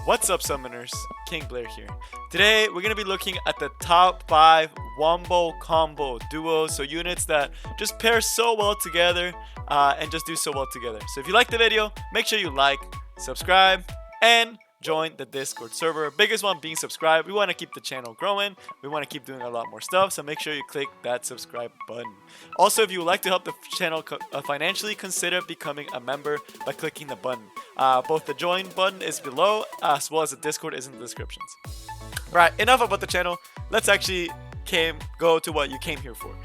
What's up, summoners? King Blair here. Today we're gonna be looking at the top 5 wombo combo duos, so units that just pair so well together and just do so well together. So if you like the video, make sure you like, subscribe, and join the Discord server. Biggest one being subscribe. We want to keep the channel growing. We want to keep doing a lot more stuff, so make sure you click that subscribe button. Also, if you would like to help the channel financially, consider becoming a member by clicking the button. Both the join button is below, as well as the Discord is in the descriptions. Right, enough about the channel. Let's actually go to what you came here for.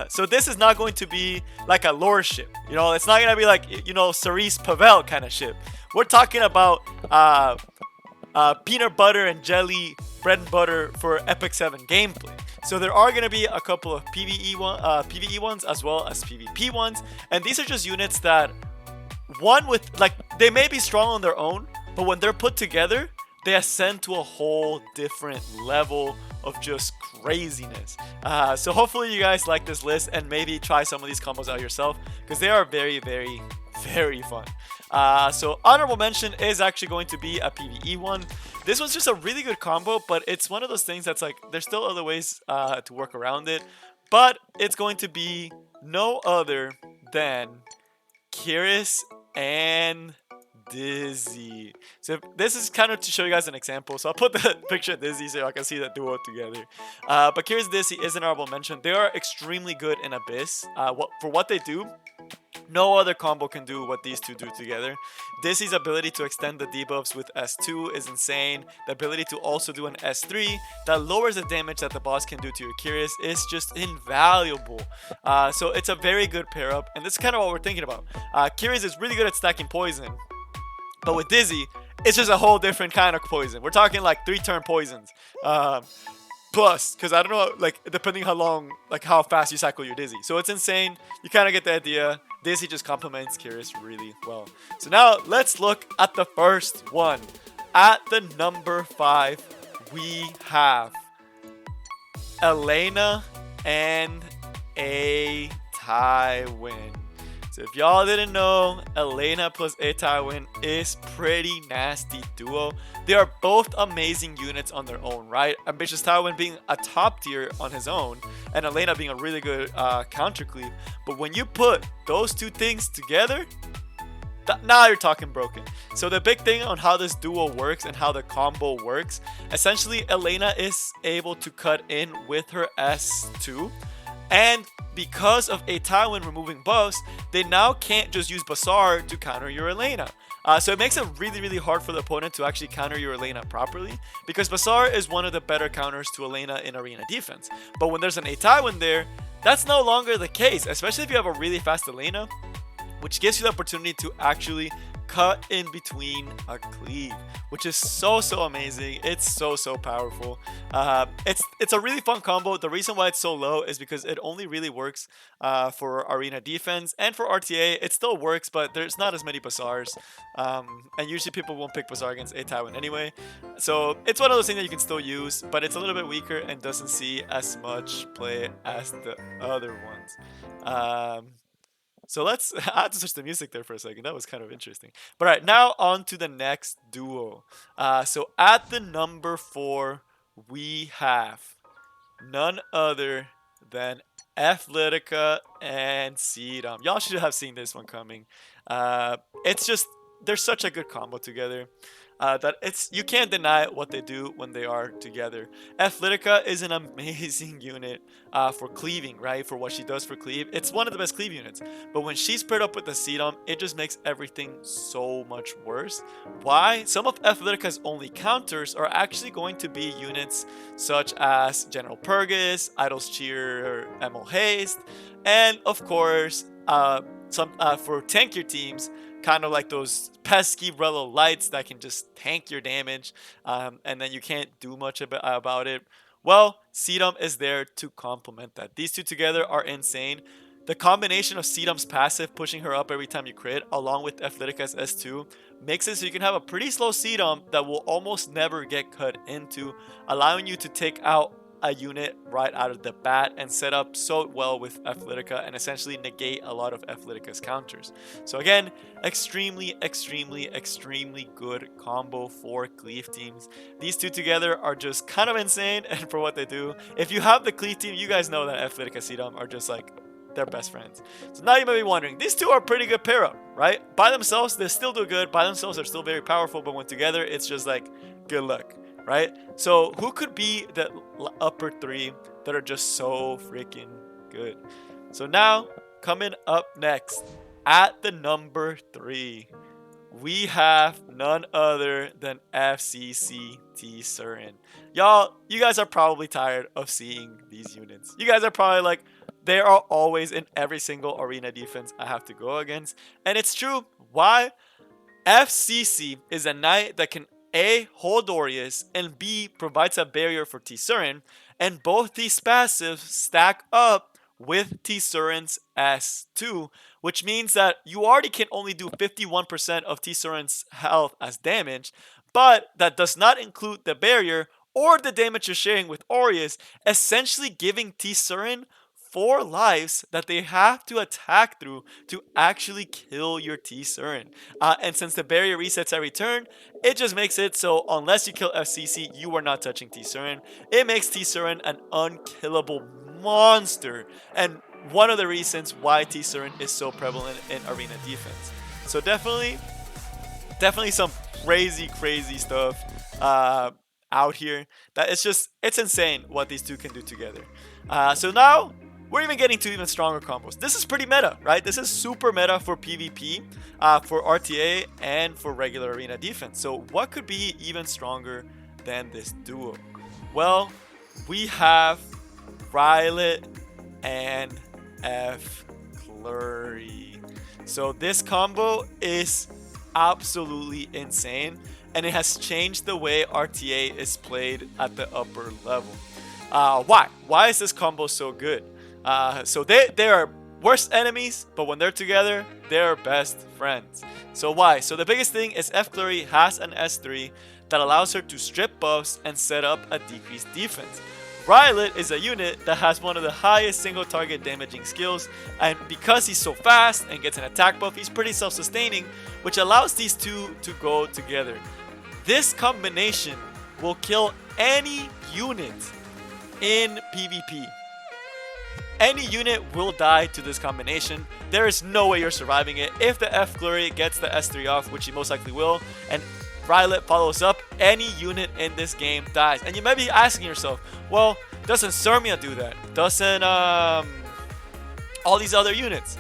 So this is not going to be like a lore ship. You know, it's not gonna be like, you know, Cerise Pavel kind of ship. We're talking about peanut butter and jelly bread and butter for Epic 7 gameplay. So there are gonna be a couple of PvE ones as well as PvP ones, and these are just units that they may be strong on their own, but when they're put together, they ascend to a whole different level of just craziness. So hopefully you guys like this list and maybe try some of these combos out yourself, because they are very, very, very fun. So honorable mention is actually going to be a PvE one. This one's just a really good combo, but it's one of those things that's like, there's still other ways to work around it. But it's going to be no other than Kiris and Dizzy. So this is kind of to show you guys an example. So I'll put the picture of Dizzy so I can see that duo together. But Kiris and Dizzy is an honorable mention. They are extremely good in Abyss. For what they do, no other combo can do what these two do together. Dizzy's ability to extend the debuffs with S2 is insane. The ability to also do an S3 that lowers the damage that the boss can do to your Kiris is just invaluable. So it's a very good pair up, and this is kind of what we're thinking about. Kiris is really good at stacking poison, but with Dizzy, it's just a whole different kind of poison. We're talking like 3-turn poisons. Plus, because I don't know, like, depending how fast you cycle your Dizzy. So it's insane. You kind of get the idea. Dizzy just complements Kiris really well. So now let's look at the first one. At the number 5, we have Elena and a Tywin. So if y'all didn't know, Elena plus a Tywin is pretty nasty duo. They are both amazing units on their own, right? Ambitious Tywin being a top tier on his own, and Elena being a really good counter cleave. But when you put those two things together, now you're talking broken. So the big thing on how this duo works and how the combo works, essentially Elena is able to cut in with her S2, and because of a Tywin removing buffs, they now can't just use Bazaar to counter your Elena. So it makes it really, really hard for the opponent to actually counter your Elena properly, because Bazaar is one of the better counters to Elena in arena defense. But when there's an a Tywin there, that's no longer the case, especially if you have a really fast Elena, which gives you the opportunity to actually cut in between a cleave, which is so amazing. It's so powerful. It's a really fun combo. The reason why it's so low is because it only really works for arena defense, and for RTA it still works, but there's not as many Bazaars, and usually people won't pick Bazaar against a Tywin anyway. So it's one of those things that you can still use, but it's a little bit weaker and doesn't see as much play as the other ones. So I had to switch the music there for a second. That was kind of interesting. But all right, now on to the next duo. So at the number 4, we have none other than Athletica and Seedom. Y'all should have seen this one coming. It's just, they're such a good combo together. That you can't deny what they do when they are together. Athletica is an amazing unit for cleaving, right? For what she does for cleave, it's one of the best cleave units. But when she's paired up with the Seedom, it just makes everything so much worse. Why? Some of Athletica's only counters are actually going to be units such as General Purgus, Idol's Cheer, Emil Haste, and of course, for tankier teams, kind of like those pesky Rello lights that can just tank your damage, and then you can't do much about it. Well, Seedom is there to complement that. These two together are insane. The combination of Seedom's passive pushing her up every time you crit, along with Athletica's S2, makes it so you can have a pretty slow Seedom that will almost never get cut into, allowing you to take out a unit right out of the bat and set up so well with Athletica and essentially negate a lot of Athletica's counters. So again, extremely, extremely, extremely good combo for Cleave teams. These two together are just kind of insane and for what they do. If you have the Cleave team, you guys know that Athletica Sedum are just like they're best friends. So now you might be wondering, these two are a pretty good pair up, right? By themselves, they still do good. By themselves, they're still very powerful, but when together, it's just like good luck, right? So who could be the upper three that are just so freaking good? So now, coming up next, at the number 3, we have none other than FCC T-Surin. Y'all, you guys are probably tired of seeing these units. You guys are probably like, they are always in every single arena defense I have to go against. And it's true. Why? FCC is a knight that can A, hold Aureus, and B, provides a barrier for T-Surin. And both these passives stack up with T-Surin's S2, which means that you already can only do 51% of T-Surin's health as damage, but that does not include the barrier or the damage you're sharing with Aureus, essentially giving T-Surin 4 lives that they have to attack through to actually kill your T-Surin. And since the barrier resets every turn, it just makes it so unless you kill FCC, you are not touching T-Surin. It makes T-Surin an unkillable monster, and one of the reasons why T-Surin is so prevalent in arena defense. So definitely some crazy stuff out here. That it's insane what these two can do together. So now we're even getting to even stronger combos. This is pretty meta, right? This is super meta for PvP, for RTA, and for regular arena defense. So what could be even stronger than this duo? Well, we have Rylet and F Flurry. So this combo is absolutely insane, and it has changed the way RTA is played at the upper level. Why? Why is this combo so good? So they are worst enemies, but when they're together, they're best friends. So why? So the biggest thing is F Flurry has an S3 that allows her to strip buffs and set up a decreased defense. Rylet is a unit that has one of the highest single target damaging skills, and because he's so fast and gets an attack buff, he's pretty self-sustaining, which allows these two to go together. This combination will kill any unit in PvP. Any unit will die to this combination. There is no way you're surviving it. If the F Flurry gets the S3 off, which he most likely will, and Rylet follows up, any unit in this game dies. And you might be asking yourself, well, doesn't Sermia do that? Doesn't all these other units?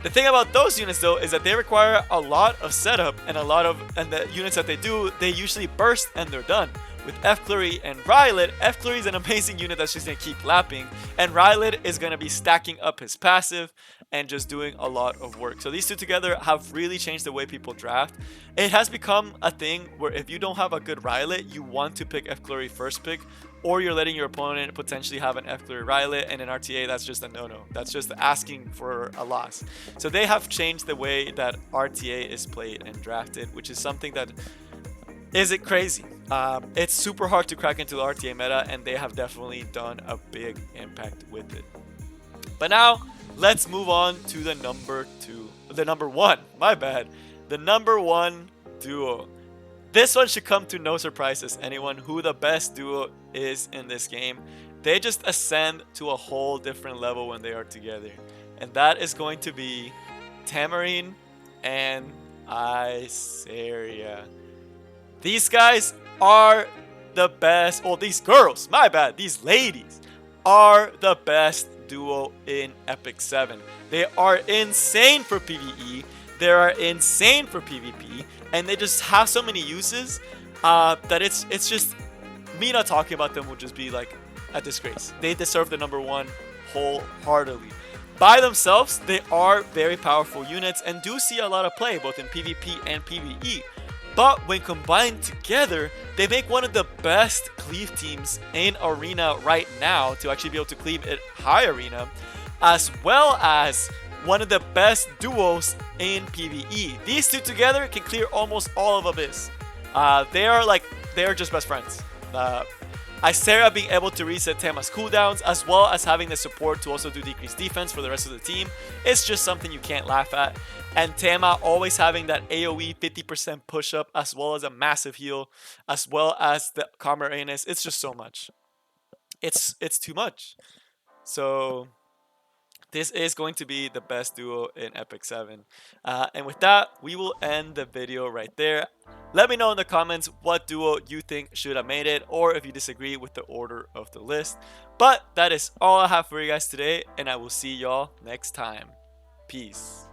The thing about those units though is that they require a lot of setup, and the units that they do, they usually burst and they're done. With F Flurry and Rylet, F Flurry is an amazing unit that's just going to keep lapping, and Rylet is going to be stacking up his passive and just doing a lot of work. So these two together have really changed the way people draft. It has become a thing where if you don't have a good Rylet, you want to pick F Flurry first pick, or you're letting your opponent potentially have an F Flurry Rylet, and in RTA that's just a no-no. That's just asking for a loss. So they have changed the way that RTA is played and drafted, which is something that isn't crazy. It's super hard to crack into the RTA meta, and they have definitely done a big impact with it. But now let's move on to the number one duo. This one should come to no surprise to anyone who the best duo is in this game. They just ascend to a whole different level when they are together, and that is going to be Tamarine and Iseria. These guys are the best, these girls, my bad, these ladies are the best duo in Epic 7. They are insane for PvE, they are insane for PvP, and they just have so many uses that it's just, me not talking about them would just be like a disgrace. They deserve the number one wholeheartedly. By themselves, they are very powerful units and do see a lot of play both in PvP and PvE. But when combined together, they make one of the best cleave teams in Arena right now to actually be able to cleave at high Arena, as well as one of the best duos in PvE. These two together can clear almost all of Abyss. They are just best friends. Isera being able to reset Tama's cooldowns, as well as having the support to also do decreased defense for the rest of the team, it's just something you can't laugh at. And Tama always having that AoE 50% push up, as well as a massive heal, as well as the Karma Reynes. It's just so much. It's too much. So this is going to be the best duo in Epic 7. And with that, we will end the video right there. Let me know in the comments what duo you think should have made it, or if you disagree with the order of the list. But that is all I have for you guys today, and I will see y'all next time. Peace.